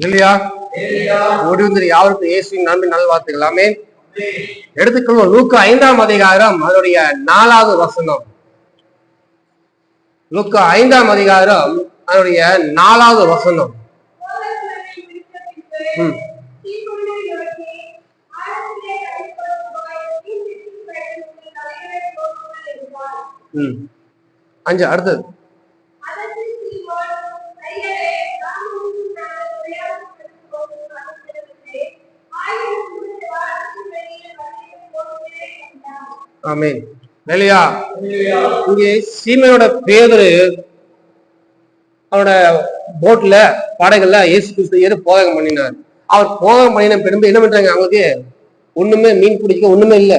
இல்லையா? ஓடி வந்து யாருக்கு இயேசுவின் நன்மை நல்வாழ்த்துக்கள். ஆமென். எடுத்துக்கொள்வோம் லூக்கா 5ஆம் அதிகாரம் அதனுடைய 4வது வசனம். லூக்கா 5ஆம் அதிகாரம் அதனுடைய 4வது வசனம். அஞ்சு அடுத்தது. ஆமென். இல்லையா? இங்கே சீமையோட பேதுரு அவனோட போட்ல படகுல இயேசு கிறிஸ்து ஏறி போதகம் பண்ணினார். அவர் போதகம் பண்ணின பிறகு என்ன பண்றாங்க, அவங்களுக்கு ஒண்ணுமே மீன் பிடிக்க ஒண்ணுமே இல்லை,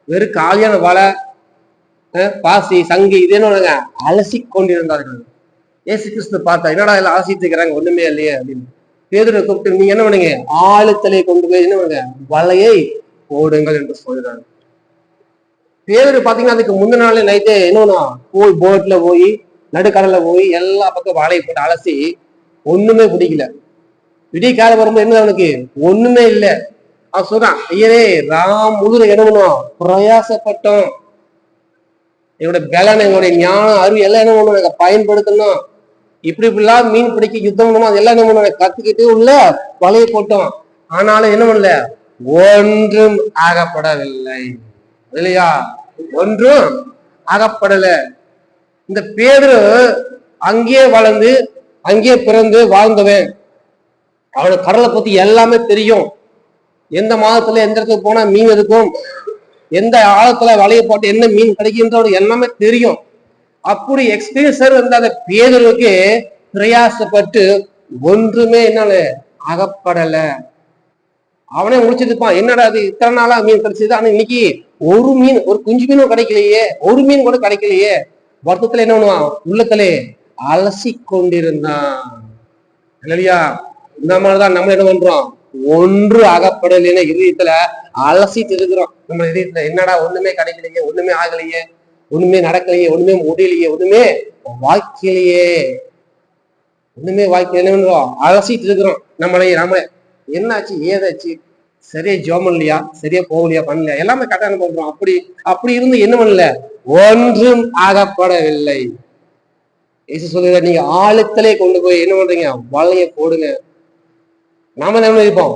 வெறும் காலியான வலை, பாசி, சங்கி இதேன்னு அலசி கொண்டிருந்தார்கள். இயேசு கிறிஸ்து பார்த்தா, என்னடா எல்லாம் அலசிட்டு இருக்கிறாங்க, ஒண்ணுமே இல்லையே அப்படின்னு. பேதுரை கூப்பிட்டு, நீங்க என்ன பண்ணுங்க, ஆழத்தலையை கொண்டு போய் என்ன பண்ணுங்க, வலையை போடுங்கள் என்று சொல்றாங்க. பேதுரு பாத்தீங்கன்னா அதுக்கு முந்தின நாளே நைட்டே என்னன்னா போய் போட்ல போய் நடுக்கடல போய் எல்லா பக்கம் வலையை போட்டு அலசி ஒண்ணுமே பிடிக்கல. விடிய காலம் வரும்போது என்ன அவனுக்கு ஒண்ணுமே இல்லை. அவன் சொல்றான், ஐயரே ராம் முழுதும் என்னணும் பிரயாசப்பட்டோம், என்னோட பலன் எங்களுடைய ஞானம் அறிவு எல்லாம் என்ன பண்ணுவோம் பயன்படுத்தணும், இப்படிலாம் மீன் பிடிக்க யுத்தம் பண்ணணும், அதெல்லாம் என்ன பண்ணுவோம் கத்துக்கிட்டு உள்ள வலையை போட்டோம், ஆனாலும் என்ன பண்ணல, ஒன்றும் ஆகப்படவில்லை. இல்லையா? ஒன்றும் அகப்படல. இந்த பேதுரு அங்கேயே வளர்ந்து அங்கேயே பிறந்து வாழ்ந்தவன், அவனுக்கு கடலை பத்தி எல்லாமே தெரியும். எந்த மாதத்துல எந்த இடத்துக்கு போனா மீன் இருக்கும், எந்த ஆழத்துல வலையை போட்டு என்ன மீன் கிடைக்கின்ற எல்லாமே தெரியும். அப்படி எக்ஸ்பீரியன்ஸர் வந்து அந்த பேதுருவுக்கு பிரயாசப்பட்டு ஒன்றுமே என்னால அகப்படல. அவனே முடிச்சிருப்பான், என்னடா அது இத்தனை நாளா மீன் கிடைச்சது, ஆனா இன்னைக்கு ஒரு மீன், ஒரு குஞ்சு மீனும் கிடைக்கலையே, ஒரு மீன் கூட கிடைக்கலையே. வருத்தத்துல என்ன பண்ணுவான், உள்ளத்திலே அலசி கொண்டிருந்தான். இல்லையா? இந்த மாதிரிதான் நம்ம என்ன பண்றோம், ஒன்று அகப்படலைன்னு இதயத்துல அலசிட்டு இருக்கிறோம். நம்ம இதயத்துல என்னடா ஒண்ணுமே கிடைக்கலையே, ஒண்ணுமே ஆகலையே, ஒண்ணுமே நடக்கலையே, ஒண்ணுமே முடியலையே, ஒண்ணுமே வாய்க்கலையே, ஒண்ணுமே வாய்க்கல, என்ன பண்றோம், அலசிட்டு இருக்கிறோம். நம்ம என்னாச்சு ஏதாச்சு, சரியா ஜோம் இல்லையா, சரியா போகலையா, பண்ணலையா, எல்லாமே கட்டாயம் பண்றோம். அப்படி இருந்து என்ன பண்ணல, ஒன்றும் ஆகப்படவில்லை. இயேசு சொல்லுங்க, நீங்க ஆழத்திலே கொண்டு போய் என்ன பண்றீங்க, வலையை போடுங்க. நாம என்ன இருப்போம்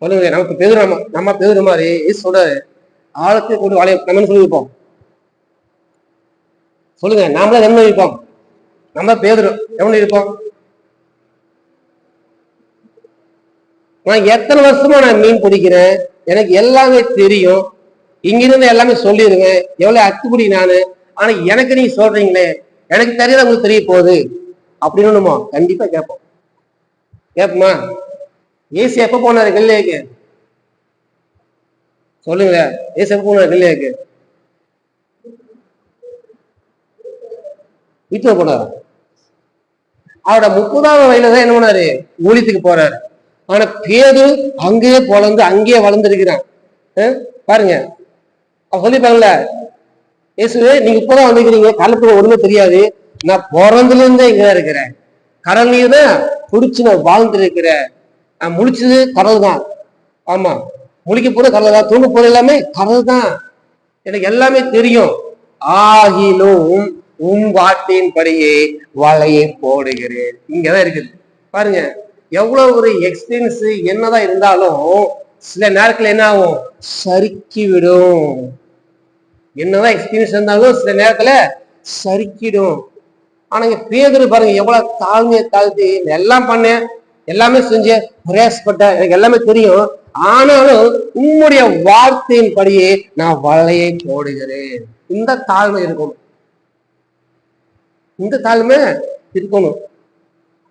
சொல்லுங்க, நமக்கு நம்ம பேதுரு மாதிரி இயேசு சொல்றாரு, ஆழத்தை கொண்டு வலையை நம்ம சொல்லியிருப்போம். சொல்லுங்க, நாமளே என்ன இருப்போம், நம்ம பேதுரு எவ்வளவு இருப்போம். நான் எத்தனை வருஷமா நான் மீன் பிடிக்கிறேன், எனக்கு எல்லாமே தெரியும், இங்கிருந்து எல்லாமே சொல்லிருங்க, எவ்வளவு அத்துப்படி நானு, ஆனா எனக்கு நீங்க சொல்றீங்களே, எனக்கு தெரியாத உங்களுக்கு தெரிய போகுது அப்படின்னு கண்டிப்பா கேட்போமா? ஏசு எப்ப போனாரு கல்லேக்கு, சொல்லுங்களேன், ஏசு எப்ப போனாரு கல்லேக்கு, வீட்டுல போனாரு. அவரோட 30வது வயதுல தான் என்ன பண்ணாரு, ஊழியத்துக்கு போறாரு. ஆனா பேது அங்கேயே பொழந்து அங்கேயே வளர்ந்துருக்கிறான். பாருங்க, அவன் சொல்லிப்பாங்கல்ல, இயேசுவே நீங்க இப்பதான் வந்துக்கிறீங்க, கடலுக்குள்ள ஒண்ணுமே தெரியாது, நான் பிறந்துல இருந்தே இங்கதான் இருக்கிறேன், கடல் நீர் தான் குடிச்சு நான் வாழ்ந்து இருக்கிறேன், நான் முழிச்சது கடல் தான், ஆமா முழிக்க போறது கடல் தான், தூங்க போறது எல்லாமே கடல் தான், எனக்கு எல்லாமே தெரியும், ஆகிலும் உன் வார்த்தையின் படியே வலையை போடுகிறேன். இங்கதான் இருக்குது. பாருங்க, எவ்வளவு ஒரு எக்ஸ்பீரியன்ஸ் என்னதான் இருந்தாலும் சில நேரத்துல என்ன ஆகும், சறுக்கி விடும். என்னதான் எக்ஸ்பீரியன்ஸ் இருந்தாலும் சில நேரத்துல சறுக்கிடும். ஆனா இங்க பேதுரு பாருங்க, எவ்வளவு தாழ்மையை தாழ்த்தி எல்லாம் பண்ணேன், எல்லாமே செஞ்சேன், பிரயாசப்பட்டேன், எனக்கு எல்லாமே தெரியும், ஆனாலும் உம்முடைய வார்த்தையின் படியே நான் வலையை போடுகிறேன். இந்த தாழ்மை இருக்கணும், இந்த தாழ்மை இருக்கணும்.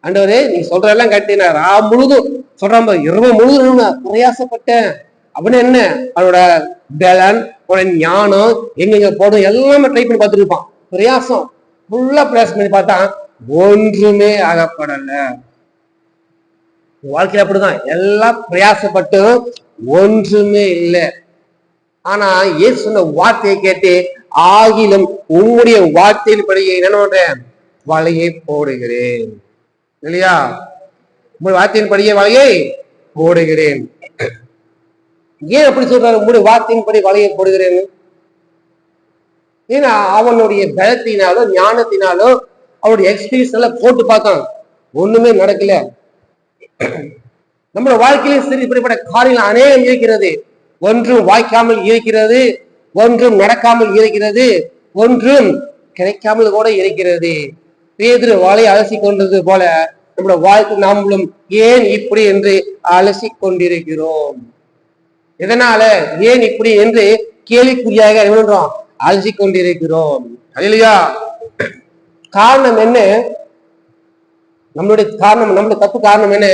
ஆண்டவரே நீங்க சொல்ற எல்லாம் கட்டினார், முழுதும் சொல்றான், இரவு முழுதும் பிரயாசப்பட்டேன் அப்படின்னு. என்ன அவனோட பலன், அவனோட ஞானம் எங்க போடும் எல்லாமே ட்ரை பண்ணி பார்த்துட்டு இருப்பான், பிரயாசம் ஃபுல்லா பிரயாசம் பண்ணி பார்த்தா ஒன்றுமே ஆகப்படல. வாழ்க்கையில அப்படிதான், எல்லாம் பிரயாசப்பட்டு ஒன்றுமே இல்லை. ஆனா இயேசு சொன்ன வார்த்தையை கேட்டு, ஆகிலும் உங்களுடைய வார்த்தையின் படியே என்ன பண்றேன், வலையை போடுகிறேன். இல்லையா? உங்களுடைய வார்த்தையின்படியே வலையை போடுகிறேன். ஏன் அப்படி சொல்றாரு? உங்களுடைய வார்த்தையின்படி வலையை போடுகிறேன். ஏன்னா அவனுடைய பலத்தினாலோ ஞானத்தினாலோ அவருடைய எக்ஸ்பீரியன்ஸ்ல போட்டு பார்த்தான், ஒண்ணுமே நடக்கல. நம்மளோட வாழ்க்கையிலும் சரி இப்படிப்பட்ட காரியங்கள் அநேகம் இருக்கிறது. ஒன்றும் வாய்க்காமல் இருக்கிறது, ஒன்றும் நடக்காமல் இருக்கிறது, ஒன்றும் கிடைக்காமல் கூட இருக்கிறது. பேதுரு வாளை அலசி கொண்டது போல நம்மளோட வாழ்க்கை நாமளும் ஏன் இப்படி என்று அலசி கொண்டிருக்கிறோம். இதனால ஏன் இப்படி என்று கேள்விக்குறியாக அலசி கொண்டிருக்கிறோம். இல்லையா? காரணம் என்ன? நம்மளுடைய தப்பு காரணம் என்ன?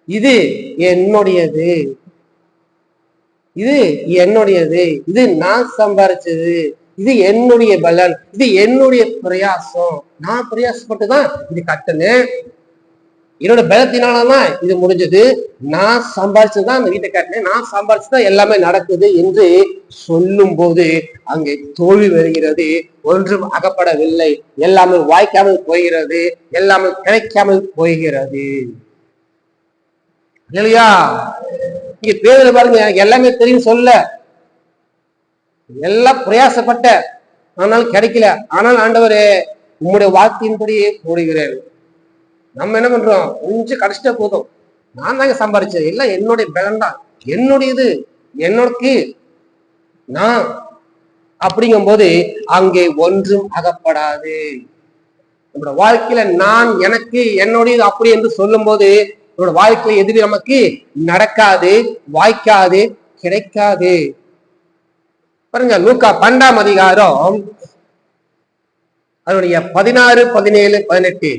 இது என்னுடையது, இது என்னுடையது, இது நான் சம்பாரிச்சது, இது என்னுடைய பலன், இது என்னுடைய பிரயாசம், நான் பிரயாசப்பட்டுதான் இது கட்டினேன், என்னோட பலத்தினாலதான் இது முடிஞ்சது, நான் சம்பாரிச்சுதான் அந்த வீட்டை கட்டினேன், நான் சம்பாரிச்சுதான் எல்லாமே நடக்குது என்று சொல்லும் போது அங்கே தோல்வி வருகிறது. ஒன்றும் அகப்படவில்லை, எல்லாமே வாய்க்காமல் போகிறது, எல்லாமே கிடைக்காமல் போகிறது. இல்லையா? இங்க பேருல பாருங்க, எனக்கு எல்லாமே தெரியும் சொல்ல, எல்லாம் பிரயாசப்பட்ட, ஆனால் கிடைக்கல. ஆனால் ஆண்டவரே உங்களுடைய வார்த்தையின்படியே போடுகிறேன். நம்ம என்ன பண்றோம்? கொஞ்சம் கடைசிட்டா போதும், நான் தாங்க சம்பாரிச்சது, எல்லாம் என்னுடைய பலன் தான், என்னுடையது, என்னோடக்கு நான் அப்படிங்கும் போது அங்கே ஒன்றும் அகப்படாது. நம்மளோட வாழ்க்கையில நான், எனக்கு, என்னுடையது அப்படி என்று சொல்லும் போது நம்மளோட வாழ்க்கையில எதுவும் நமக்கு நடக்காது, வாய்க்காது, கிடைக்காது. பாருங்க, லூக்கா 12ஆம் அதிகாரம் அதனுடைய 16, 17, 18.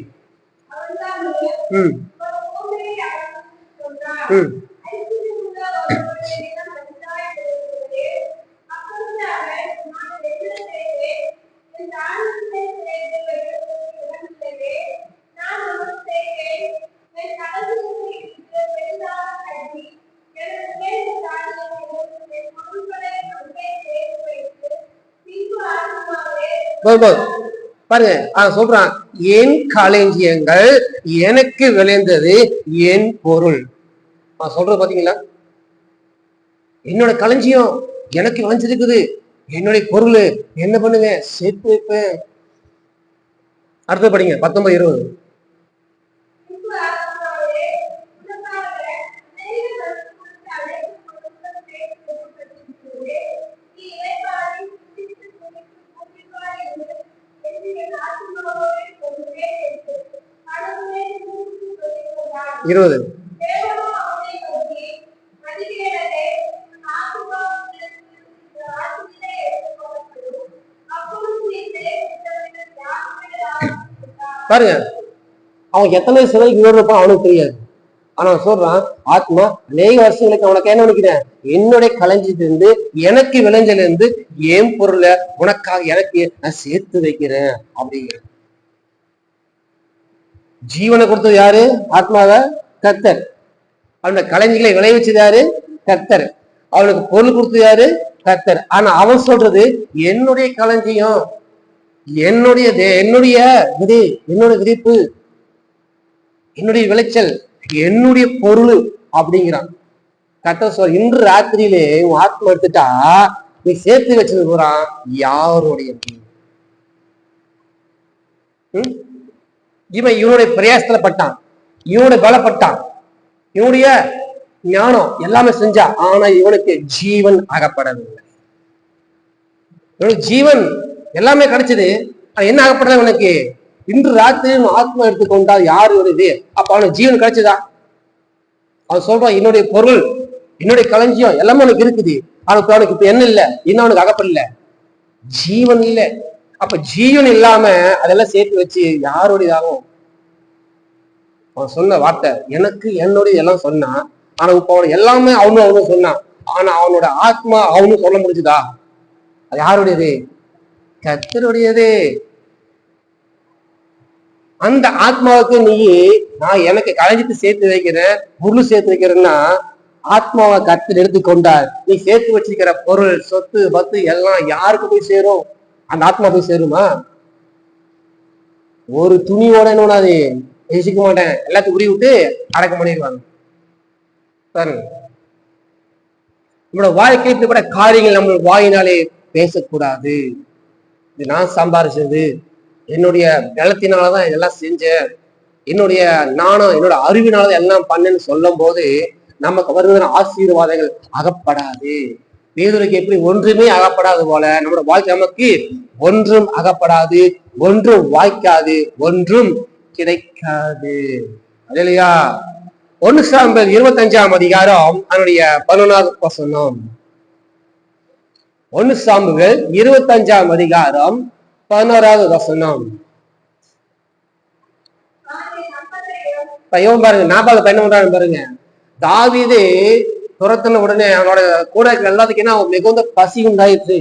பாருங்க, சொல்றான், என் களஞ்சியங்கள் எனக்கு விளைந்தது, என் பொருள். சொல்றது பாத்தீங்களா? என்னோட களஞ்சியம் எனக்கு விளைஞ்சிருக்குது, என்னுடைய பொருள் என்ன பண்ணுவேன்? சேர்த்து வைப்பேன். அடுத்து படிங்க 19, 20. பாருங்க, அவன் எத்தனை சிலைக்கு இருப்பான் அவனுக்கு தெரியாது. ஆனா சொல்றான், ஆத்மா அநேக வருஷங்களுக்கு அவனுக்கு என்ன நினைக்கிறேன்? என்னுடைய களஞ்சியிலிருந்து, எனக்கு விளைஞ்சல இருந்து என் பொருளை உனக்காக எனக்கு நான் சேர்த்து வைக்கிறேன் அப்படிங்கிற. ஜீவனை கொடுத்தது யாரு? ஆத்மாவை கர்த்தர். அவனுடைய களஞ்சிகளை விளைவிச்சது யாரு? கர்த்தர். அவனுக்கு பொருள் கொடுத்தது யாரு? கர்த்தர். ஆனா அவன் சொல்றது, என்னுடைய களஞ்சியம், என்னுடைய விதை, என்னுடைய விதைப்பு, என்னுடைய விளைச்சல், என்னுடைய பொருள் அப்படிங்கிறான். கர்த்தர் சொல்ற, இன்று ராத்திரியிலே உன் ஆத்மா எடுத்துட்டா நீ சேர்த்து வச்சது போறான் யாருடைய? இவன் இவனுடைய பிரயாசத்துல பட்டான், இவனுடைய பலப்பட்டான், இவனுடைய ஞானம் எல்லாமே செஞ்சா, ஆனா இவனுக்கு ஜீவன் அகப்படவில்லை. இவனுக்கு ஜீவன் எல்லாமே கிடைச்சது, என்ன அகப்படல இவனுக்கு? இன்று ராத்திரி ஆத்மா எடுத்துக்கொண்டா யாரு வருது? அப்ப அவனுக்கு ஜீவன் கிடைச்சதா? அவன் சொல்றான், என்னுடைய பொருள், என்னுடைய களஞ்சியம் எல்லாமே உனக்கு இருக்குது, அவனுக்கு இப்ப என்ன இல்லை, என்ன அவனுக்கு அகப்படல, ஜீவன் இல்லை. அப்ப ஜீவன் இல்லாம அதெல்லாம் சேர்த்து வச்சு யாருடையதாகும்? அவன் சொன்ன வார்த்தை எனக்கு என்னுடைய எல்லாம் சொன்னான். ஆனா இப்ப அவன் எல்லாமே அவனும் சொன்னான். ஆனா அவனோட ஆத்மா அவனும் சொல்ல முடிஞ்சுதா? அது யாருடையது? கர்த்தருடையது. அந்த ஆத்மாவுக்கு நீ, நான் எனக்கு களஞ்சியத்தை சேர்த்து வைக்கிறேன், பொருள் சேர்த்து வைக்கிறேன்னா, ஆத்மாவை கர்த்தர் எடுத்துக்கொண்டார். நீ சேர்த்து வச்சிருக்கிற பொருள், சொத்து, பத்து எல்லாம் யாருக்கு போய் சேரும்? அந்த ஆத்மா போய் சேருமா? ஒரு துணியோட என்னது யோசிக்க மாட்டேன், எல்லாத்தையும் உரி விட்டு அடக்கம் பண்ணிடுவாங்க. பாருங்க, நம்மளோட வாழ்க்கை இப்படிப்பட்ட காரியங்கள் நம்ம வாயினாலே பேசக்கூடாது. இது நான் சம்பாரிச்சது, என்னுடைய பலத்தினாலதான் இதெல்லாம் செஞ்சேன், என்னுடைய நானும் என்னோட அறிவினாலதான் எல்லாம் பண்ணேன்னு சொல்லும் போது நமக்கு வருகிற ஆசீர்வாதங்கள் அகப்படாது. பேதுருக்கு எப்படி ஒன்றுமே அகப்படாது போல நம்மளோட வாழ்க்கை நமக்கு ஒன்றும் அகப்படாது, ஒன்றும் வாய்க்காது, ஒன்றும் கிடைக்காது. இல்லையா? 1 சாமுவேல் 25ஆம் அதிகாரம் அதனுடைய 11வது வசனம். 1 சாமுவேல் 25ஆம் அதிகாரம் 11வது வசனம். பாருங்க, நாபால் என்ன பண்றான்னு பாருங்க. தாவீது துரத்தின உடனே அவனோட கூட எல்லாத்துக்கும் என்ன மிகுந்த பசி உண்டாயிடுச்சு.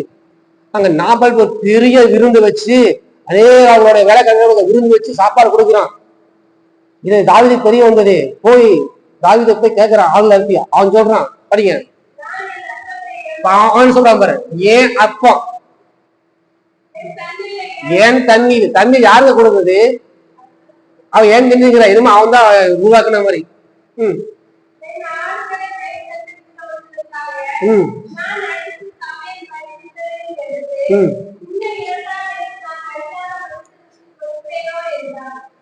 அங்க நாபால் ஒரு பெரிய விருந்து வச்சு அதே அவங்களோட வேலைக்காரங்க விருந்து வச்சு சாப்பாடு கொடுக்குறான். இது தாவீதுக்கு தெரிய வந்தது. போய் தாவீதை போய் கேட்கிறான், ஆள் அனுப்பி. அவன் சொல்றான், படிங்க, அவன் சொல்றான் பாரு, ஏன் அப்பம் ஏன் தண்ணீர், தண்ணீர் யாருக்கு கொடுக்குது? அவன் ஏன் தெரிஞ்சுக்கிறான், இனிமே அவன் தான் உருவாக்குன மாதிரி.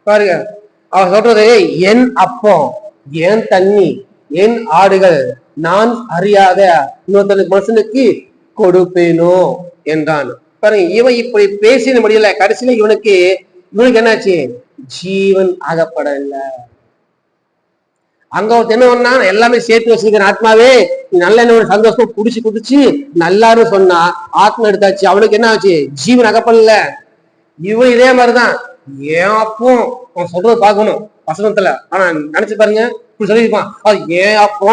பாருங்க, அவன் சொல்றது, என் அப்பம், என் தண்ணி, என் ஆடுகள் நான் அறியாத இன்னொருத்தருக்கு மனுஷனுக்கு கொடுப்பேனோ என்றான். பாருங்க, இவன் இப்படி பேசின முடியல. கடைசியில இவனுக்கு என்னாச்சு? ஜீவன் அகப்படல. அங்க என்ன பண்ணா, எல்லாமே சேர்த்து வச்சிருக்கிற ஆத்மாவே நல்ல என்ன சந்தோஷம் குடிச்சு குடிச்சு நல்லாரு சொன்னா ஆத்மா எடுத்தாச்சு. அவனுக்கு என்ன ஆச்சு? ஜீவன் அகப்படல. இவன் இதே மாதிரிதான். ஏன் அப்போ அவன் சொல்றது பார்க்கணும் வசனத்துல. ஆனா நினைச்சு பாருங்க, சொல்லிருப்பான், ஏன் அப்போ,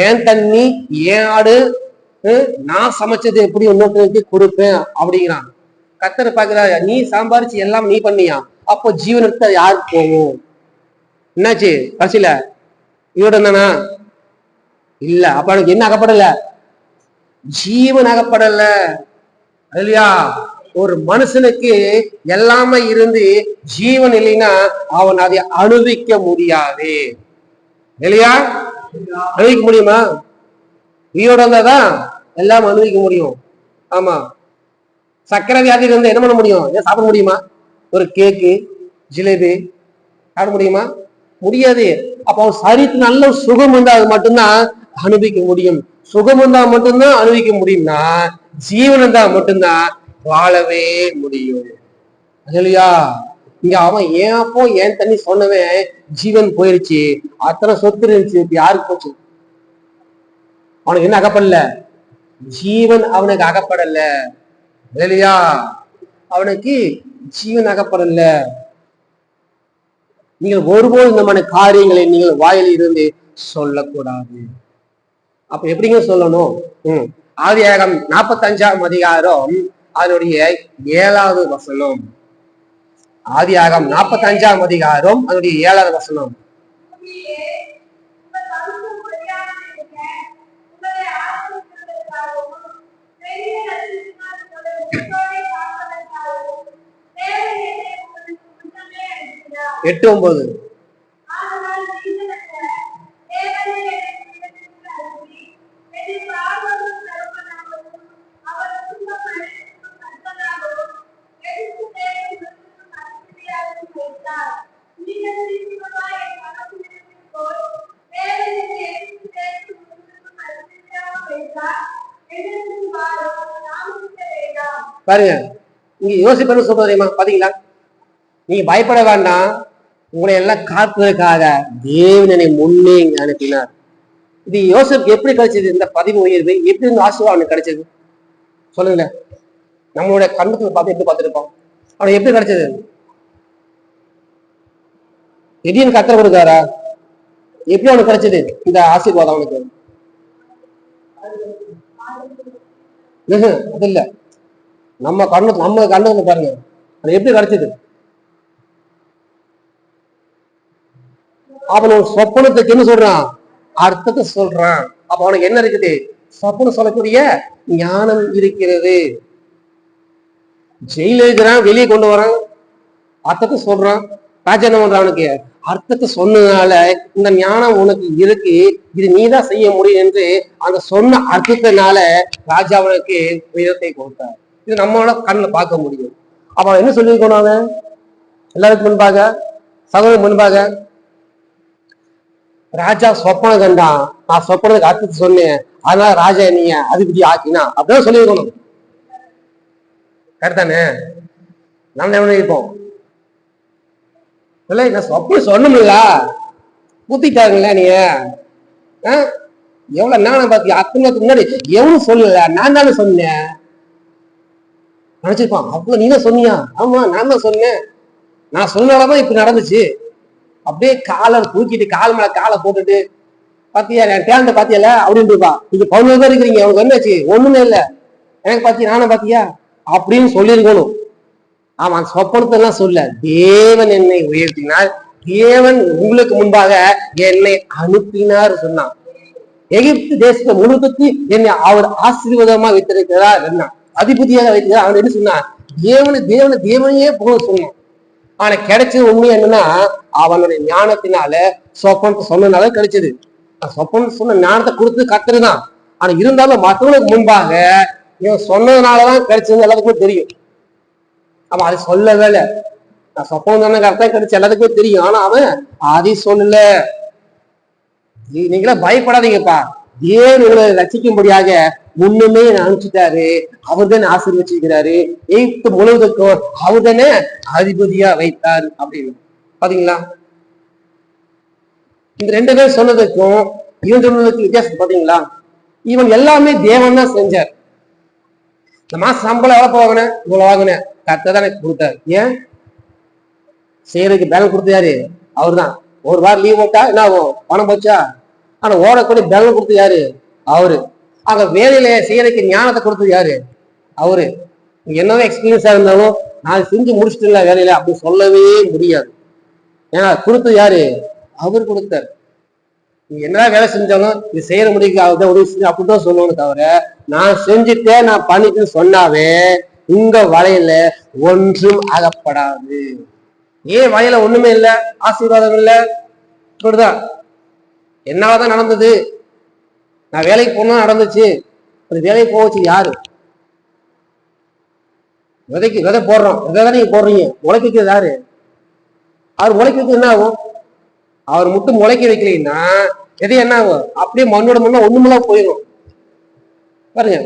ஏன் தண்ணி, ஏன் ஆடு, நான் சமைச்சது எப்படி இன்னொருத்தருக்கு கொடுப்பேன் அப்படிங்கிறான். கர்த்தர் பாக்குறாரு, நீ சம்பாரிச்சு எல்லாம் நீ பண்ணியா, அப்போ ஜீவன் எடுத்தா யாருக்கு போகும்? என்னாச்சு கடைசியில? இவட தானா? இல்ல. அப்ப எனக்கு என்ன அகப்படல? ஜீவன் அகப்படல. இல்லையா? ஒரு மனுஷனுக்கு எல்லாமே இருந்து ஜீவன் இல்லைன்னா அவன் அதை அனுபவிக்க முடியாது. இல்லையா? அனுபவிக்க முடியுமா? உயிரோட இருந்தாதான் எல்லாம் அனுபவிக்க முடியும். ஆமா, சக்கரை வியாதி இருந்தா என்ன பண்ண முடியும்? ஏன் சாப்பிட முடியுமா? ஒரு கேக்கு, ஜிலேபி சாப்பிட முடியுமா? முடியாது. அப்ப அவன் சரீரத்துக்கு நல்ல சுகம் இருந்தா அது மட்டும்தான் அனுபவிக்க முடியும். சுகம் இருந்தா மட்டும்தான் அனுபவிக்க முடியும்னா, ஜீவன் இருந்தா மட்டும்தான் வாழவே முடியும். இல்லையா? இங்க அவன் ஏன் அப்போ ஏன் தண்ணி சொன்னவன் ஜீவன் போயிருச்சு, அத்தனை சொத்து இருந்துச்சு, இப்ப யாருக்கு போச்சு? அவனுக்கு என்ன அகப்படல? ஜீவன் அவனுக்கு அகப்படல. இல்லையா? அவனுக்கு ஜீவன் அகப்படல. நீங்கள் ஒருபோது இந்த மாதிரி காரியங்களை நீங்கள் வாயில் இருந்து சொல்லக்கூடாது. அப்ப எப்படிங்க சொல்லணும்? ஆதியாகமம் 45ஆம் அதிகாரம் அதனுடைய 7வது வசனம். ஆதியாகமம் 45ஆம் அதிகாரம் அதனுடைய 7வது வசனம். எட்டு 9. பாருங்க, இங்க யோசிப்பேன்னு சொல்றது தெரியுமா? பாத்தீங்களா? நீங்க பயப்பட வேண்டாம், உங்களை எல்லாம் காப்பதற்காக தேவனை முன்னே அனுப்பினார். இது யோசிப்புக்கு எப்படி கிடைச்சது? இந்த 10 உயர்வு எப்படி இந்த ஆசீர்வாதம் கிடைச்சது சொல்லுங்களேன். நம்மளுடைய கண்ணுக்கு பார்த்து எப்படி பார்த்துருப்போம்? அவனுக்கு எப்படி கிடைச்சது? திடீர்னு கத்தர் கொடுக்காரா? எப்படி அவனுக்கு கிடைச்சது இந்த ஆசீர்வாதம்? அவனுக்கு அது இல்ல, நம்ம கண்ணு பாருங்க, அது எப்படி கிடைச்சது? அவன் சொப்பனத்துக்கு என்ன சொல்றான்? அர்த்தத்தை சொல்றான். அப்ப அவனுக்கு என்ன இருக்குது? சொப்பனம் சொல்லக்கூடிய ஞானம் இருக்கிறது. ஜெயில இருக்கிறான், வெளியே கொண்டு வரான், அர்த்தத்தை சொல்றான். ராஜா என்ன பண்றான்? அவனுக்கு அர்த்தத்தை சொன்னதுனால இந்த ஞானம் உனக்கு இருக்கு, இது நீதான் செய்ய முடியும் என்று அந்த சொன்ன அர்த்தத்தினால ராஜா அவனுக்கு உயரத்தை கொடுத்தார். இது நம்மளால கண்ணில் பார்க்க முடியும். அப்ப என்ன சொல்லியிருக்கணும்? அவன் எல்லாருக்கும் முன்பாக, சகோதரருக்கு முன்பாக, ராஜா சொப்பனம் கண்டான், நான் சொப்பனத்துக்கு அர்த்தத்தை சொன்னேன், அதனால ராஜா நீங்க அதிபதி ஆக்கினா அப்படிதான் சொல்லியிருக்கணும். கரெக்டானே? நம்ம என்ன இருப்போம்? இல்லை, நான் சொப்பனம் சொன்னோம்ல, ஊத்திட்டாருங்களா நீங்க? எவ்வளவு ஞானம் பாத்தியா? அத்தனைக்கு முன்னாடி எவ்வளவு சொல்லல, நான் தானே சொன்னேன் நினைச்சிருப்பான். அவ்வளவு நீதான் சொன்னியா? ஆமா, நான் தான் சொன்னேன், நான் சொன்னாலதான் இப்ப நடந்துச்சு. அப்படியே காலை தூக்கிட்டு கால் மேல காலை போட்டுட்டு, பாத்தியா என் டேலண்ட பாத்தியல அப்படின்னு இருப்பா. நீங்க 11 பேர் இருக்கிறீங்க, அவனுக்கு என்னாச்சு? ஒண்ணுமே இல்லை, எனக்கு பாத்தியா, நானும் பாத்தியா அப்படின்னு சொல்லியிருக்கணும். ஆமா, சொப்பனத்தை எல்லாம் சொல்ல, தேவன் என்னை உயர்த்தினார், தேவன் உங்களுக்கு முன்பாக என்னை அனுப்பினார் சொன்னான். எகிப்து தேசத்தை முழுக்கத்தி என்னை அவர் ஆசீர்வாதமா வைத்திருக்கிறார், என்ன அதிபதியாக வைத்திருக்கிறார். அவன் என்ன சொன்னான்? தேவனையே போக சொன்னான். ஆனா கிடைச்சது உண்மை என்னன்னா, அவனுடைய ஞானத்தினால சொப்பனத்தை சொன்னதுனால கிடைச்சது. சொப்பனம் சொன்ன ஞானத்தை கொடுத்து கத்துறதுதான். ஆனா இருந்தாலும் மற்றவங்களுக்கு முன்பாக இவன் சொன்னதுனாலதான் கிடைச்சது எல்லாத்துக்குமே தெரியும். அவன் அதை சொல்லவே இல்லை. நான் சொப்பனம் சொன்ன அர்த்தம் கிடைச்ச எல்லாத்துக்குமே தெரியும். ஆனா அவன் அதை சொல்லல. நீங்களா பயப்படாதீங்கப்பா, தேவன் உங்களை ரசிக்கும்படியாக முன்னுமே அனுப்பிச்சிட்டாரு, அவர் தானே ஆசீர்வச்சிருக்கிறாரு, எகிப்து முழுவதுக்கும் அவர் தானே அதிபதியா வைத்தார் அப்படின்னு. பாத்தீங்களா? இந்த 2 பேர் சொன்னதுக்கும் இவன் சொன்னதுக்கும் வித்தியாசம் பாத்தீங்களா? இவன் எல்லாமே தேவன் தான் செஞ்சார். இந்த மாசம் சம்பளம் எவ்வளவு வாங்கினேன், இவ்வளவு வாங்கினேன், கரெக்டா தான் எனக்கு கொடுத்தாரு. ஏன் செய்யறதுக்கு பேலன்ஸ் கொடுத்தாரு? அவர் தான். ஒரு வாரம் லீவ் போட்டா என்ன ஆகும்? பணம் போச்சா? ஆனா ஓடக்கூடிய பேலன்ஸ் கொடுத்தது யாரு? அவரு. அங்க வேலையில செய்யறதுக்கு ஞானத்தை கொடுத்தது யாரு? அவரு. என்னவே எக்ஸ்பீரியன்ஸா இருந்தாலும் நான் செஞ்சு முடிச்சுட்டு இல்ல வேலையில அப்படி சொல்லவே முடியாது. ஏன்னா கொடுத்தது யாரு? அவர் கொடுத்தார். நீங்க என்னதான் வேலை செஞ்சாலும் இது செய்யற முடியுங்க அவர்தான் உதவி செஞ்சு அப்படிதான் சொல்லணும்னு தவிர, நான் செஞ்சுட்டேன் நான் பண்ணிட்டுன்னு சொன்னாவே உங்க வலையில ஒன்றும் அகப்படாது. ஏன் வலையில ஒண்ணுமே இல்லை, ஆசீர்வாதம் இல்லை, இப்படிதான் என்னாலதான் நடந்தது, நான் வேலைக்கு போனா நடந்துச்சு. அது வேலைக்கு போச்சு யாரு? விதை போடுறோம், விதை நீங்க போடுறீங்க, முளைக்கிறது யாரு? அவர் முளைக்கிறது என்ன ஆகும்? அவர் மட்டும் முளைக்க வைக்கலீங்கன்னா எது என்ன ஆகும்? அப்படியே மண்ணோட மண்ணா ஒண்ணுமெல்லாம் போயிடும். பாருங்க,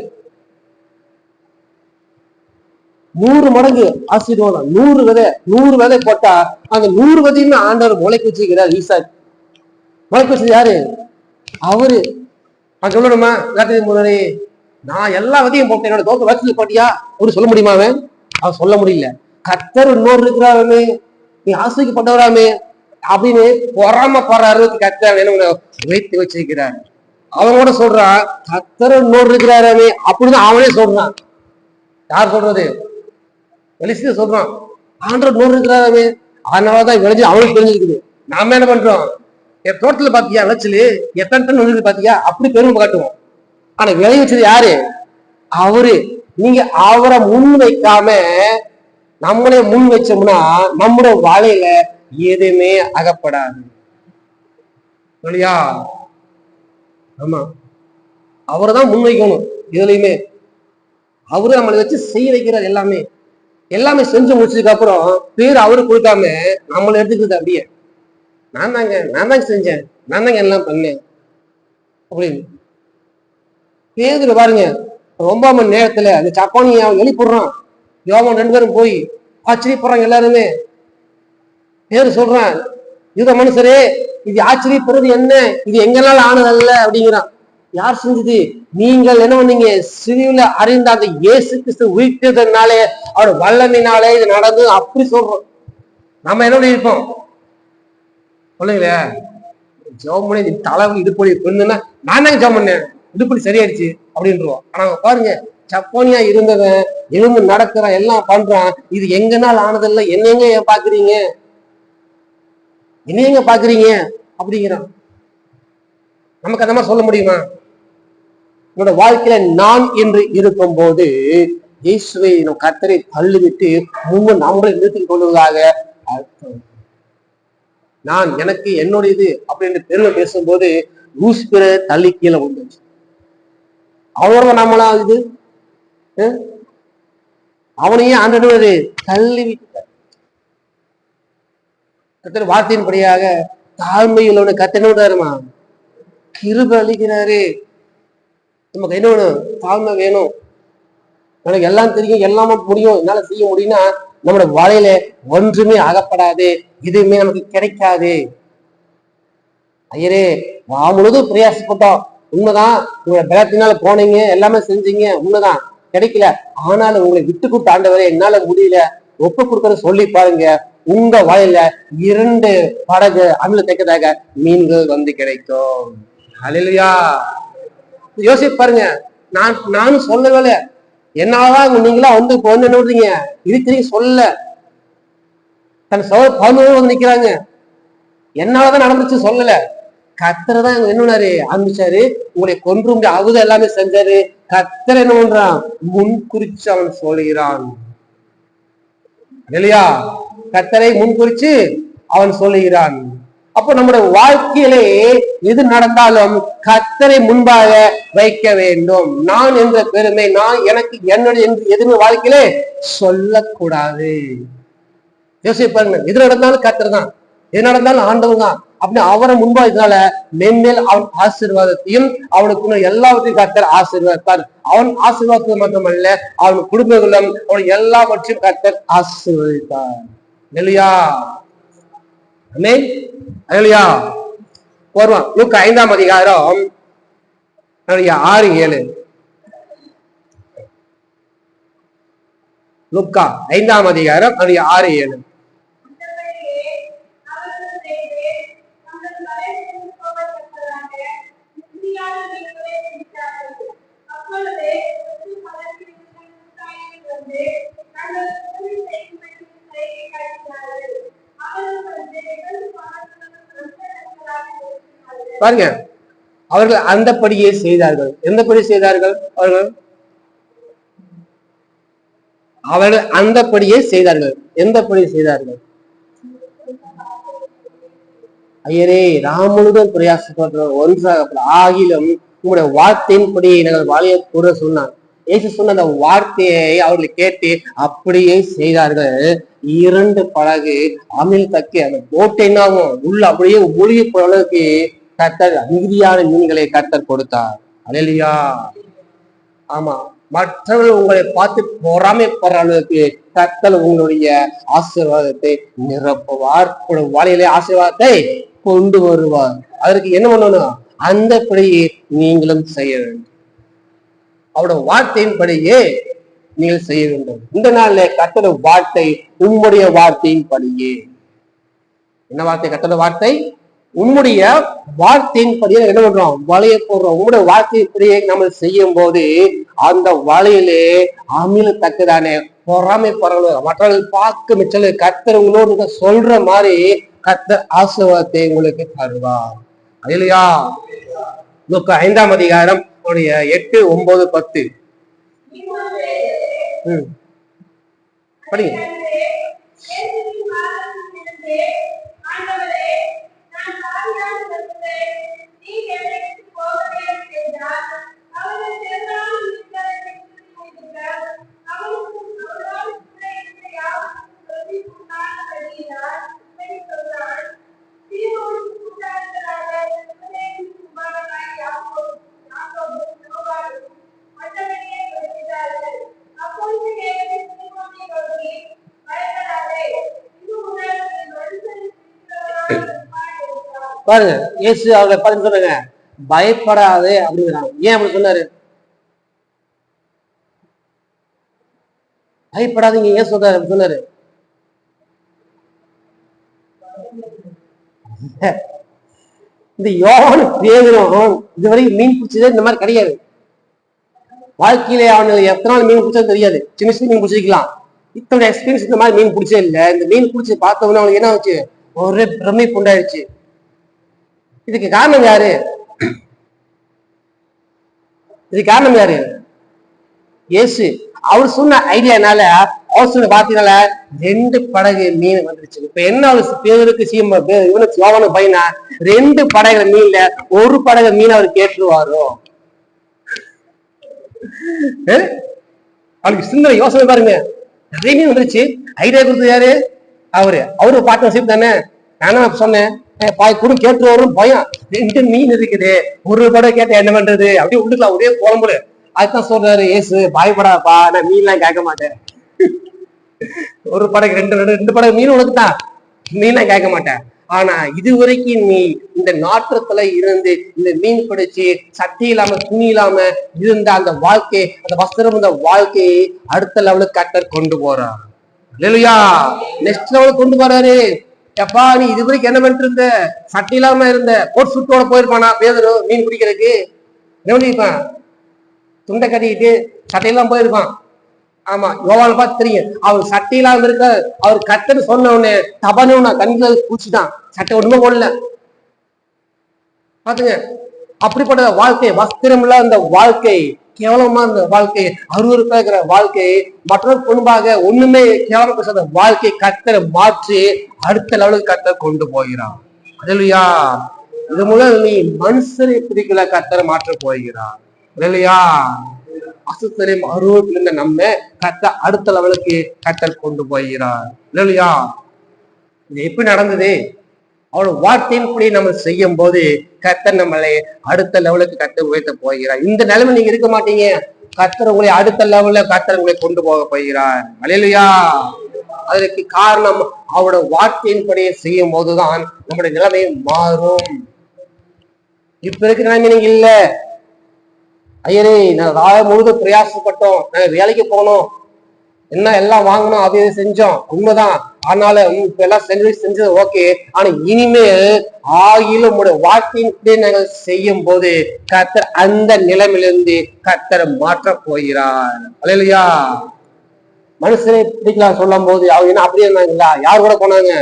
100 மடங்கு ஆசீர்வாதம். 100 விதை போட்டா அந்த 100 விதையுமே ஆண்டவர் முளைக்க வச்சிருக்கிறார். ஈசாக்கு முளைக்க வச்சது யாரு? அவரு. நான் சொல்லணுமா? முன்னாடி நான் எல்லா விதையும் போட்டேன், என்னோட தோட்ட வச்சு போட்டியா அவரு சொல்ல முடியுமா? அவன் சொல்ல முடியல. கர்த்தர் இன்னொரு இருக்கிறாருமே, நீ ஆசிரியப்பட்டவராமே அப்படின்னு பொறாமப்படுற அளவுக்கு கர்த்தர் வைத்து வச்சிருக்கிறார். அவனோட சொல்றான், கர்த்தர் இன்னொரு இருக்கிறாராமே அப்படின்னு அவனே சொல்றான். யார் சொல்றது? எலிசா சொல்றான், ஆண்டவர் இன்னொரு இருக்கிறாராமே, அதனாலதான் விளைஞ்சு அவனுக்கு தெரிஞ்சிருக்குது. நாம என்ன பண்றோம்? என் தோட்டத்துல பாத்தியா விளைச்சலு எத்தனை டன் விளைஞ்சது பாத்தியா, அப்படி பெருமை காட்டுவோம். ஆனா விளை வச்சது யாரு? அவரு. நீங்க அவரை முன் வைக்காம நம்மளே முன் வச்சோம்னா நம்முடைய வாழையில எதுவுமே அகப்படாது. இல்லையா? ஆமா, அவரை தான் முன் வைக்கணும். இதுலயுமே அவரு நம்மளை வச்சு செய்ய வைக்கிறார். எல்லாமே செஞ்சு முடிச்சதுக்கு அப்புறம் பேர் அவரு கொடுக்காம நம்மளை எடுத்துக்கிறது. அப்படியே நான் தாங்க செஞ்சேன், நான் தாங்க எல்லாம் பண்ணேன் அப்படின்னு. பேதுல பாருங்க, 9 மணி நேரத்துல அந்த சப்பானியை அவன் எழுப்பிடுறான். யோவான் 2 பேரும் போய் ஆச்சரியப்படுறாங்க எல்லாருமே. பேரு சொல்றான், யூத மனுஷரே இது ஆச்சரியப்படுறது என்ன, இது எங்கனால ஆனதல்ல அப்படிங்கிறான். யார் செஞ்சது? நீங்கள் என்ன பண்ணீங்க? சிறுவில அறிந்த அந்த இயேசு கிறிஸ்து உயிர்த்ததுனாலே அவர் வல்லமையினாலே இது நடந்து அப்படி சொல்றோம். நம்ம என்ன இருப்போம் சொல்லுங்களே? ஜோமணி தலைவலி இடுப்பொழி இருந்துன்னா நான் தாங்க ஜோம் பண்ணேன், இடுப்பொழி சரியாயிடுச்சு அப்படின்றோம். ஆனா பாருங்க, சப்போனியா இருந்தவன் எலும்பு நடக்கிறான், எல்லாம் பண்றான், இது எங்கனால ஆனதில்ல, என்னங்க பாக்குறீங்க, என்னங்க பாக்குறீங்க அப்படிங்கிறான். நமக்கு அந்த மாதிரி சொல்ல முடியுமா? என்னோட வாழ்க்கையில நான் என்று இருக்கும் போது இயேசுவை கர்த்தரை தள்ளிவிட்டு முன்பு நம்மளை நிறுத்திக் கொள்வதாக அர்த்தம். நான் எனக்கு என்னுடையது அப்படின்னு பெருமை பேசும்போது லூசிபரை தள்ளி கீழே வந்துச்சு. அவனோட நம்மளா இது அவனையே ஆண்டவர் தள்ளி விட்டார். வார்த்தையின்படியாக தாழ்மையிலோட கத்தனோடாருமா கிருபை அளிக்கிறாரு. நமக்கு என்ன வேணும்? தாழ்மை வேணும். எனக்கு எல்லாம் தெரியும், எல்லாமே முடியும், என்னால செய்ய முடியும்னா நம்மளோட வாழையில ஒன்றுமே அகப்படாது, எதுவுமே நமக்கு கிடைக்காது. ஐயரே முழுதும் பிரயாசப்பட்டோம், உண்மைதான், உங்களை பலத்தினால போனீங்க, எல்லாமே செஞ்சீங்க, உண்மைதான், கிடைக்கல. ஆனாலும் உங்களை விட்டு கொடுத்த ஆண்டவரே என்னால முடியல, ஒப்பு கொடுக்கற சொல்லி பாருங்க, உங்க வாயில 2 படகு அமிலத்தக்கதாக மீன்கள் வந்து கிடைக்கும். அல்லேலூயா. யோசிச்சு பாருங்க. நானும் சொல்லவே, என்னாலதான் நீங்களா வந்து இப்போ வந்து என்ன பண்றீங்க இருக்கிறீங்க சொல்ல, தன் சகோதரர் வந்து நிக்கிறாங்க, என்னாலதான் நடந்துச்சு சொல்லல. கர்த்தர் தான் என்னன்னாரு ஆரம்பிச்சாரு, உங்களை கொன்று அவுத எல்லாமே செஞ்சாரு. கர்த்தர் என்ன பண்றான்? முன்குறிச்சு அவன் சொல்லுகிறான். இல்லையா? கர்த்தரை முன்குறிச்சு அவன் சொல்லுகிறான். அப்போ நம்முடைய வாழ்க்கையிலே எது நடந்தாலும் கர்த்தரை முன்பாக வைக்க வேண்டும். நான் என்ற பெருமை, நான் எனக்கு என்னுடைய எதுவுமே வாழ்க்கையிலே சொல்லக்கூடாது. யோசிப்பாருங்க, எது நடந்தாலும் கர்த்தர் தான், எது நடந்தாலும் ஆண்டவன் தான் அப்படின்னு அவரை முன்பாக மென்மேல் அவன் ஆசீர்வாதத்தையும் அவனுக்கு எல்லாவற்றையும் கர்த்தர் ஆசீர்வாதித்தார். அவன் ஆசீர்வாதத்தை மட்டுமல்ல, அவன் குடும்பங்களும் அவன் எல்லாவற்றையும் கர்த்தர் ஆசீர்வதித்தார். இல்லையா? இல்லையா? வருவான் லூக்கா 5ஆம் அதிகாரம் 6-7. லூக்கா 5ஆம் அதிகாரம் 6-7. பாருங்க, அவர்கள் அந்தபடியே செய்தார்கள். எந்தபடி செய்தார்கள்? அவர்கள் அந்தபடியே செய்தார்கள். எந்தபடி செய்தார்கள்? ஐயரே ராமுழுதும் பிரயாசப்படுற ஒன்றாக ஆகிலும் உங்களுடைய வார்த்தையின்படி நாங்கள் வாழைய கூற சொன்னான். ஏசு சொன்ன அந்த வார்த்தையை அவர்கள் கேட்டு அப்படியே செய்தார்கள். 2 படகு அமில் தக்கி அந்த போட்டை என்னாகும் உள்ள அப்படியே மூழ்கி போற அளவுக்கு கர்த்தர் மிகுதியான மீன்களை கர்த்தர் கொடுத்தார். அல்லேலூயா. ஆமா, மற்றவர்கள் உங்களை பார்த்து பொறாமைப்படுற அளவுக்கு கர்த்தர் உங்களுடைய ஆசீர்வாதத்தை நிரப்புவார். வாழையிலே ஆசீர்வாதத்தை கொண்டு வருவார். அதற்கு என்ன பண்ணணும்? அந்தபடியே நீங்களும் செய்ய வேண்டும். அவருடைய வார்த்தையின்படியே நீங்கள் செய்ய வேண்டும். இந்த நாள்ல கர்த்தருடைய வார்த்தை உம்முடைய வார்த்தையின் படியே. என்ன வார்த்தை? கர்த்தருடைய வார்த்தை உம்முடைய வார்த்தையின் படியே என்ன பண்றோம்? வலையை போடுறோம். உங்களுடைய வார்த்தையின்படியே நம்ம செய்யும் போது அந்த வலையிலே அமிலத்தக்கதானே பொறாமைப்படுற மற்றவர்கள் பார்க்க மிச்சல் கர்த்தர் உங்களோடு சொல்ற மாதிரி கர்த்தர் ஆசீர்வாதத்தை உங்களுக்கு தருவார். இல்லையா? லூக்கா 5ஆம் அதிகாரம் 8, 9, 10 படிங்க. பாருங்க, இயேசு அவர்களை பார்த்து சொன்னாங்க, பயப்படாதே அப்படிங்கிறாங்க. ஏன் அப்படி சொன்னாரு? பயப்படாதீங்க ஏன் சொல்றாரு அப்படி சொன்னாரு? இந்த யோவான் பேதுரும் இதுவரைக்கும் மீன் பிடிச்சதே இந்த மாதிரி கிடையாது. வாழ்க்கையில அவனுக்கு எத்தனை நாள் மீன் பிடிச்சது தெரியாது. சின்ன சின்ன மீன் பிடிச்சிக்கலாம். இத்தனை எக்ஸ்பீரியன்ஸ் இந்த மாதிரி மீன் பிடிச்சே இல்லை. இந்த மீன் பிடிச்சி பார்த்தவொன்னே அவனுக்கு என்ன ஆச்சு? ஒரே பிரமிப்பு உண்டாயிடுச்சு. இதுக்கு காரணம் யாரு? இதுக்கு காரணம் யாரு? இயேசு. அவர் சொன்ன ஐடியானால அவசர பாத்தீங்கன்னால 2 படகு மீன் வந்துருச்சு. இப்ப என்ன பேருக்கு இவனுக்கு யோவானு பையனா 2 படகு மீன்ல 1 படகு மீன் அவர் கேட்டுருவாரோ? அவனுக்கு சின்ன யோசனை பாருங்க. நிறைய மீன் வந்துருச்சு. ஐடியா கொடுத்தது யாரு? அவரு பார்ட்னர்ஷிப் தானே. நானும் சொன்னேன் பாய் கூட கேட்டு வரும் பயம். 2 மீன் இருக்குது, 1 படம் கேட்ட என்ன பண்றது? அப்படியே உள்ளுக்கலாம் ஒரே குழம்புல. அதுதான் சொல்றாரு ஏசு, பயப்படாப்பா, நான் மீன்லாம் கேட்க மாட்டேன். 1 படம் 2 படம் மீன் உனக்கு தான், மீன்லாம் கேட்க மாட்டேன். ஆனா இதுவரைக்கும் நீ இந்த நாற்றத்துல இருந்து இந்த மீன் பிடிச்சு சட்டி இல்லாம துணி இல்லாம இருந்த அந்த வாழ்க்கை, அந்த வஸ்திரம், இந்த வாழ்க்கையை அடுத்த லெவலுக்கு கர்த்தர் கொண்டு போறார். இல்லையா? நெக்ஸ்ட் லெவலுக்கு கொண்டு போறாரு. எப்பா நீ இது வரைக்கும் என்ன பண்ணிட்டு இருந்த? சட்டி இல்லாம இருந்த, கோட் சுட்டோட போயிருப்பானா பேதுரு மீன் பிடிக்கிறதுக்கு? என்ன பண்ணிருப்பான்? துண்டை கட்டிக்கிட்டு சட்டையெல்லாம் போயிருப்பான். ஆமா, யோவானை பார்த்து தெரியும். அவர் சட்டை இல்லாம இருக்க, அவர் கர்த்தர் சொன்ன உடனே தபானு நான் கண்ணில பூச்சிட்டான், சட்டை ஒண்ணுமே போடல. பாத்துங்க, அப்படிப்பட்ட வாழ்க்கை, வஸ்திரம் இல்ல அந்த வாழ்க்கை, கேவலமா இந்த வாழ்க்கை, அருவருப்பா இருக்கிற வாழ்க்கை, மற்றொரு முன்பாக ஒண்ணுமே கேவலம் பேசாத வாழ்க்கை கர்த்தரை மாற்றி அடுத்த லெவலுக்கு கர்த்தர் கொண்டு போகிறார். இல்லையா? இது மூலம் நீ மனுஷரை பிடிக்கல, கர்த்தரை மாற்ற போகிறார். இல்லையா? அசுத்தரையும் அருவருப்பில் இருந்த நம்ம கர்த்தர் அடுத்த லெவலுக்கு கர்த்தர் கொண்டு போகிறார். இல்லையா? இது எப்படி நடந்தது? அவளோட வார்த்தையின்படி நம்ம செய்யும் போது கர்த்தர் நம்மளை அடுத்த லெவலுக்கு கர்த்தர் உயர்த்த போகிறார். இந்த நிலைமை நீங்க இருக்க மாட்டீங்க. கர்த்தர் உங்களை அடுத்த லெவல்ல கர்த்தர் உங்களை கொண்டு போக போகிறார். அல்லேலூயா! அதற்கு காரணம் அவரோட வார்த்தையின்படியே செய்யும் போதுதான் நம்முடைய நிலைமை மாறும். இப்ப இருக்கிற நிலைமை நீங்க இல்ல. ஐயரே, நான் ராயம் முழுதும் பிரயாசப்பட்டோம், நாங்க வேலைக்கு போனோம், என்ன எல்லாம் வாங்கணும், அதை செஞ்சோம், உண்மைதான். ஆனால இப்ப எல்லாம் செஞ்சது ஓகே. ஆனா இனிமேல் ஆகிலும் வாழ்க்கையின் நாங்கள் செய்யும் போது கர்த்தர் அந்த நிலைமையிலிருந்து கர்த்தரை மாற்ற போகிறார். அல்லேலூயா! மனுஷனை பிடிக்கலாம் சொல்லும் போது அவங்க என்ன அப்படியே இருந்தாங்களா? யார் கூட போனாங்க?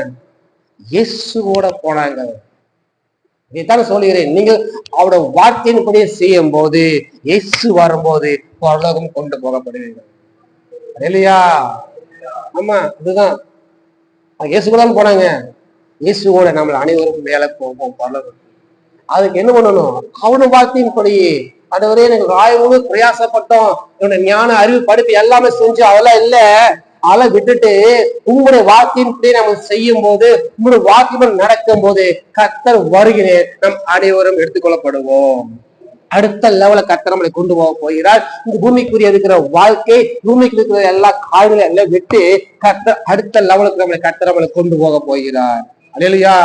இயேசுவோட போனாங்க. இதைத்தானே சொல்லுகிறேன். நீங்கள் அவரோட வார்த்தையின்படியே செய்யும் போது, இயேசு வரும்போது பரலோகம் கொண்டு போகப்படுவீர்கள். இல்லையா? ஆமா, அதுதான். இயேசு கூட போனாங்க. இயேசுவோட நம்மள அனைவரும் மேல போவோம் பரலோகம். அதுக்கு என்ன பண்ணணும்? அவனோட வார்த்தையின்படி, அதுவரை எனக்கு ராயமுழு பிரயாசப்பட்டோம், என்னோட ஞான அறிவு படிப்பு எல்லாமே செஞ்சு அதெல்லாம் இல்ல, அதெல்லாம் விட்டுட்டு உங்களுடைய வார்த்தையின்படி நம்ம செய்யும் போது, உங்களுடைய வார்த்தைகள் நடக்கும் போது கர்த்தர் வருகிறேன், நம் அனைவரும் எடுத்துக்கொள்ளப்படுவோம். அடுத்த லெவல கர்த்தர் நம்மளை கொண்டு போக போகிறார். இந்த பூமிக்குரிய இருக்கிற வாழ்க்கை, பூமிக்கு இருக்கிற எல்லா காரியங்களையும் எல்லாம் விட்டு கர்த்தர் அடுத்த லெவலுக்கு நம்மளை கொண்டு போக போகிறார். அல்லேலூயா!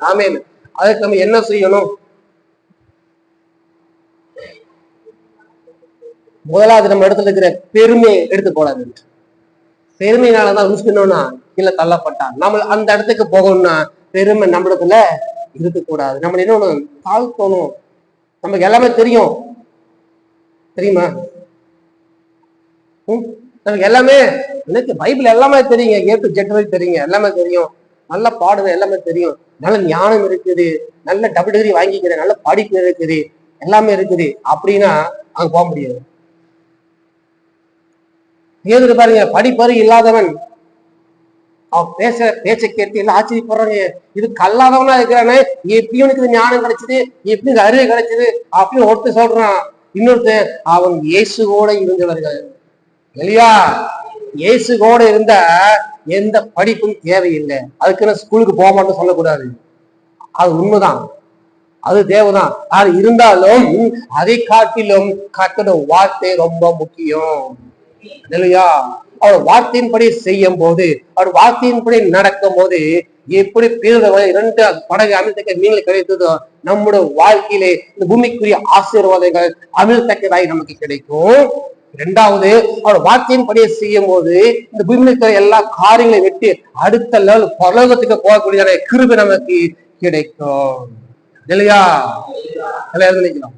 ஆமென். அதுக்கு நம்ம என்ன செய்யணும்? முதலாவது நம்ம இடத்துல இருக்கிற பெருமையை எடுத்து போடாது. பெருமையினாலதான் யூஸ் பண்ணோம்னா கீழே தள்ளப்பட்டா. நம்ம அந்த இடத்துக்கு போகணும்னா பெருமை நம்மளுக்குள்ள இருக்கக்கூடாது. நம்ம என்ன தாழ்த்தணும். நமக்கு எல்லாமே தெரியும், தெரியுமா? நமக்கு எல்லாமே, எனக்கு பைபிள் எல்லாமே தெரியுங்க, ஏ டு ஜெட் வரைக்கும் தெரியுங்க, எல்லாமே தெரியும், நல்ல பாடுவேன், எல்லாமே தெரியும், நல்ல ஞானம் இருக்குது, நல்ல டபுள் டிகிரி வாங்கிக்கிறேன், நல்ல படிப்பு இருக்குது, எல்லாமே இருக்குது அப்படின்னா அங்க போக முடியாது. பேதுரு பாருங்க, படிப்பறி இல்லாதவன், அவன் பேச்சை கேட்டு எல்லாம் ஆச்சரியப்படுறாங்க. இது கல்லாதவனா இருக்கிறானே, எப்படியும் எனக்கு ஞானம் கிடைச்சது, எப்படி இந்த அறிவு கிடைச்சது அப்படின்னு ஒருத்தர் சொல்றான். இன்னொருத்தர் அவன் இயேசுவோட இருந்தவர்கள். இல்லையா? இயேசுவோட இருந்த எந்த படிப்பும் தேவையில்லை. அதுக்குன்னு ஸ்கூலுக்கு போக மாட்டோம் சொல்லக்கூடாது. அது உண்மைதான், அது தேவைதான். அது இருந்தாலும் அதை காட்டிலும் கர்த்தரோட வார்த்தை ரொம்ப முக்கியம். இல்லையா? அவர் வார்த்தையின்படி செய்யும் போது, அவர் வார்த்தையின்படி நடக்கும் போது, எப்படி பேருந்தவரை 2 படகு அமிழ்த்தக்க மீன்கள் கிடைத்ததோ, நம்முடைய வாழ்க்கையிலே இந்த பூமிக்குரிய ஆசீர்வாதங்கள் அமிழ்த்தக்கதாய் நமக்கு கிடைக்கும். 2வது, அவர் வார்த்தையின்படியே செய்யும் போது இந்த பூமியில் இருக்கிற எல்லா காரியங்களை விட்டு அடுத்த லெவல் பரலோகத்துக்கு போகக்கூடிய கிருபை நமக்கு கிடைக்கும். இல்லையா? நினைக்கலாம்.